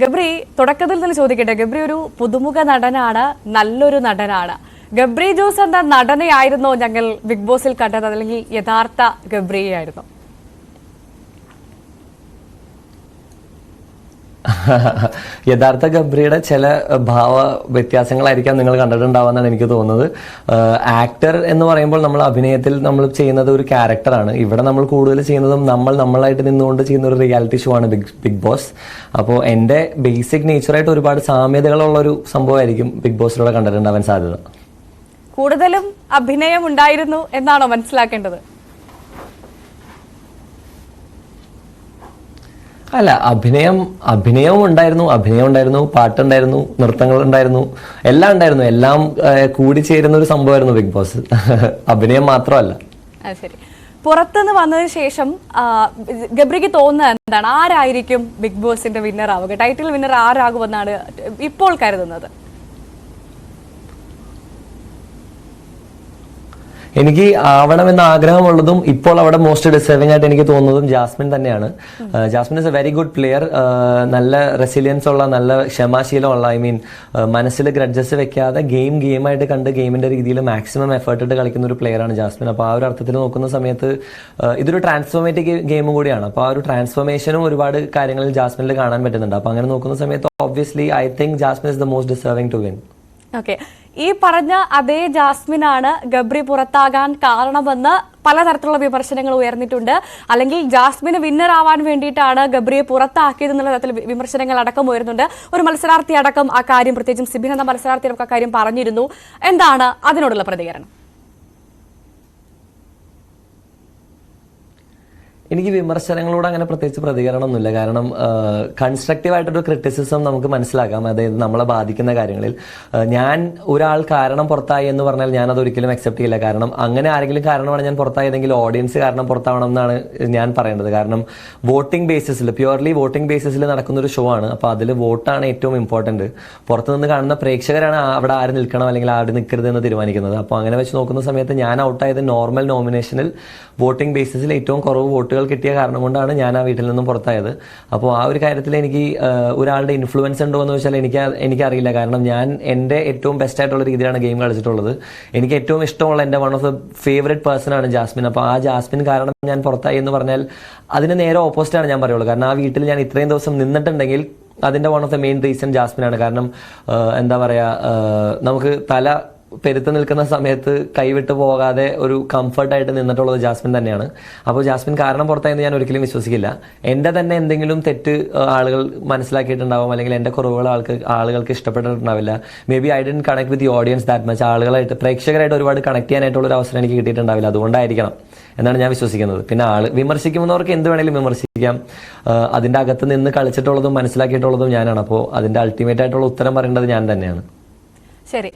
ഗബ്രി തുടക്കത്തിൽ തന്നെ ചോദിക്കട്ടെ, ഗബ്രി ഒരു പുതുമുഖ നടനാണ്, നല്ലൊരു നടനാണ്. ഗബ്രി ജോസ് എന്ന നടനെയായിരുന്നോ ഞങ്ങൾ ബിഗ് ബോസിൽ കണ്ടത്, അല്ലെങ്കിൽ യഥാർത്ഥ ഗബ്രിയായിരുന്നോ? യഥാർത്ഥ ഗബ്രിയുടെ ചില ഭാവ വ്യത്യാസങ്ങളായിരിക്കാം നിങ്ങൾ കണ്ടിട്ടുണ്ടാവുമെന്നാണ് എനിക്ക് തോന്നുന്നത്. ആക്ടർ എന്ന് പറയുമ്പോൾ നമ്മൾ അഭിനയത്തിൽ നമ്മൾ ചെയ്യുന്നത് ഒരു ക്യാരക്ടറാണ്. ഇവിടെ നമ്മൾ കൂടുതൽ ചെയ്യുന്നതും നമ്മളായിട്ട് നിന്നുകൊണ്ട് ചെയ്യുന്ന ഒരു റിയാലിറ്റി ഷോ ആണ് ബിഗ് ബോസ്. അപ്പോൾ എൻ്റെ ബേസിക് നേച്ചറായിട്ട് ഒരുപാട് സാമ്യതകളുള്ള ഒരു സംഭവമായിരിക്കും ബിഗ് ബോസിലൂടെ കണ്ടിട്ടുണ്ടാവാൻ സാധ്യത. കൂടുതലും അഭിനയം ഉണ്ടായിരുന്നു എന്നാണോ മനസ്സിലാക്കേണ്ടത്? അല്ല, അഭിനയവും ഉണ്ടായിരുന്നു, പാട്ടുണ്ടായിരുന്നു, നൃത്തങ്ങൾ ഉണ്ടായിരുന്നു, എല്ലാം ഉണ്ടായിരുന്നു. എല്ലാം കൂടി ചേരുന്ന ഒരു സംഭവമായിരുന്നു ബിഗ് ബോസ്. അഭിനയം മാത്രമല്ല. ശരി, പുറത്തുനിന്ന് വന്നതിന് ശേഷം ഗബ്രിക്ക് തോന്നുന്നത് എന്താണ്? ആരായിരിക്കും ബിഗ് ബോസിന്റെ വിന്നർ ആവുക? ടൈറ്റിൽ വിന്നർ ആരാകുമെന്നാണ് ഇപ്പോൾ കരുതുന്നത്? എനിക്ക് ആവണമെന്ന് ആഗ്രഹമുള്ളതും ഇപ്പോൾ അവിടെ മോസ്റ്റ് ഡിസേർവിംഗ് ആയിട്ട് എനിക്ക് തോന്നുന്നതും ജാസ്മിൻ തന്നെയാണ്. Jasmin is a very good player. നല്ല റെസിലിയൻസ് ഉള്ള, നല്ല ക്ഷമാശീലമുള്ള, മനസ്സിൽ ഗ്രഡ്ജസ് വെക്കാതെ ഗെയിമായിട്ട് കണ്ട് ഗെയിമിന്റെ രീതിയിൽ മാക്സിമം എഫേർട്ട് ഇട്ട് കളിക്കുന്ന ഒരു പ്ലെയറാണ് ജാസ്മിൻ. അപ്പോൾ ആ ഒരു അർത്ഥത്തിൽ നോക്കുന്ന സമയത്ത് ഇതൊരു ട്രാൻസ്ഫോർമേറ്റീവ് ഗെയിമും കൂടിയാണ്. അപ്പോൾ ആ ഒരു ട്രാൻസ്ഫോർമേഷനും ഒരുപാട് കാര്യങ്ങളിൽ ജാസ്മിനിൽ കാണാൻ പറ്റുന്നുണ്ട്. അപ്പോൾ അങ്ങനെ നോക്കുന്ന സമയത്ത് obviously I think Jasmin is the most deserving to win. Okay, ഈ പറഞ്ഞ അതേ ജാസ്മിനാണ് ഗബ്രി പുറത്താകാൻ കാരണമെന്ന് പലതരത്തിലുള്ള വിമർശനങ്ങൾ ഉയർന്നിട്ടുണ്ട്. അല്ലെങ്കിൽ ജാസ്മിന് വിന്നർ ആവാൻ വേണ്ടിയിട്ടാണ് ഗബ്രിയെ പുറത്താക്കിയതെന്നുള്ള തരത്തിൽ വിമർശനങ്ങൾ അടക്കം ഉയരുന്നുണ്ട്. ഒരു മത്സരാർത്ഥി അടക്കം ആ കാര്യം, പ്രത്യേകിച്ചും സിബിൻ എന്ന മത്സരാർത്ഥി അടക്കം ആ കാര്യം പറഞ്ഞിരുന്നു. എന്താണ് അതിനോടുള്ള പ്രതികരണം? എനിക്ക് വിമർശനങ്ങളോട് അങ്ങനെ പ്രത്യേകിച്ച് പ്രതികരണമൊന്നുമില്ല. കാരണം കൺസ്ട്രക്റ്റീവ് ആയിട്ടൊരു ക്രിറ്റിസിസം നമുക്ക് മനസ്സിലാക്കാം, അതായത് നമ്മളെ ബാധിക്കുന്ന കാര്യങ്ങളിൽ. ഞാൻ ഒരാൾ കാരണം പുറത്തായി എന്ന് പറഞ്ഞാൽ ഞാൻ അത് ഒരിക്കലും അക്സെപ്റ്റ് ചെയ്യില്ല. കാരണം അങ്ങനെ ആരെങ്കിലും കാരണമാണ് ഞാൻ പുറത്തായതെങ്കിൽ ഓഡിയൻസ് കാരണം പുറത്താവണം എന്നാണ് ഞാൻ പറയേണ്ടത്. കാരണം വോട്ടിംഗ് ബേസിസിൽ, പ്യുവർലി വോട്ടിംഗ് ബേസിസിൽ നടക്കുന്നൊരു ഷോ ആണ്. അപ്പോൾ അതിൽ വോട്ടാണ് ഏറ്റവും ഇമ്പോർട്ടൻറ്റ്. പുറത്തുനിന്ന് കാണുന്ന പ്രേക്ഷകരാണ് അവിടെ ആര് നിൽക്കണം അല്ലെങ്കിൽ ആര് നിൽക്കരുത് എന്ന് തീരുമാനിക്കുന്നത്. അപ്പോൾ അങ്ങനെ വെച്ച് നോക്കുന്ന സമയത്ത് ഞാൻ ഔട്ടായത് നോർമൽ നോമിനേഷനിൽ വോട്ടിംഗ് ബേസിസിൽ ഏറ്റവും കുറവ് വോട്ടുകൾ കിട്ടിയ കാരണം കൊണ്ടാണ് ഞാൻ ആ വീട്ടിൽ നിന്നും പുറത്തായത്. അപ്പോൾ ആ ഒരു കാര്യത്തിൽ എനിക്ക് ഒരാളുടെ ഇൻഫ്ലുവൻസ് ഉണ്ടോ എന്ന് വെച്ചാൽ എനിക്കറിയില്ല. കാരണം ഞാൻ എൻ്റെ ഏറ്റവും ബെസ്റ്റ് ആയിട്ടുള്ള രീതിയിലാണ് ഗെയിം കളിച്ചിട്ടുള്ളത്. എനിക്ക് ഏറ്റവും ഇഷ്ടമുള്ള എൻ്റെ one of the favourite person ആണ് ജാസ്മിൻ. അപ്പോൾ ആ ജാസ്മിൻ കാരണം ഞാൻ പുറത്തായി എന്ന് പറഞ്ഞാൽ അതിന് നേരെ ഓപ്പോസിറ്റാണ് ഞാൻ പറയുള്ളൂ. കാരണം ആ വീട്ടിൽ ഞാൻ ഇത്രയും ദിവസം നിന്നിട്ടുണ്ടെങ്കിൽ അതിൻ്റെ one of the main reason ജാസ്മിനാണ്. കാരണം എന്താ പറയുക, നമുക്ക് തല പെരുത്ത് നിൽക്കുന്ന സമയത്ത് കൈവിട്ട് പോകാതെ ഒരു കംഫർട്ടായിട്ട് നിന്നിട്ടുള്ളത് ജാസ്മിൻ തന്നെയാണ്. അപ്പോൾ ജാസ്മിൻ കാരണം പുറത്തായെന്ന് ഞാൻ ഒരിക്കലും വിശ്വസിക്കില്ല. എൻ്റെ തന്നെ എന്തെങ്കിലും തെറ്റ് ആളുകൾ മനസ്സിലാക്കിയിട്ടുണ്ടാവും, അല്ലെങ്കിൽ എൻ്റെ കുറവുകൾ ആളുകൾക്ക് ഇഷ്ടപ്പെട്ടിട്ടുണ്ടാവില്ല. Maybe I didn't connect with the audience that much. ആളുകളായിട്ട്, പ്രേക്ഷകരായിട്ട് ഒരുപാട് കണക്ട് ചെയ്യാനായിട്ടുള്ള ഒരു അവസരം എനിക്ക് കിട്ടിയിട്ടുണ്ടാവില്ല. അതുകൊണ്ടായിരിക്കണം എന്നാണ് ഞാൻ വിശ്വസിക്കുന്നത്. പിന്നെ വിമർശിക്കുന്നവർക്ക് എന്ത് വേണമെങ്കിലും വിമർശിക്കാം. അതിൻ്റെ അകത്ത് നിന്ന് കളിച്ചിട്ടുള്ളതും മനസ്സിലാക്കിയിട്ടുള്ളതും ഞാനാണ്. അപ്പോൾ അതിൻ്റെ അൾട്ടിമേറ്റ് ആയിട്ടുള്ള ഉത്തരം പറയേണ്ടത് ഞാൻ തന്നെയാണ്. ശരി.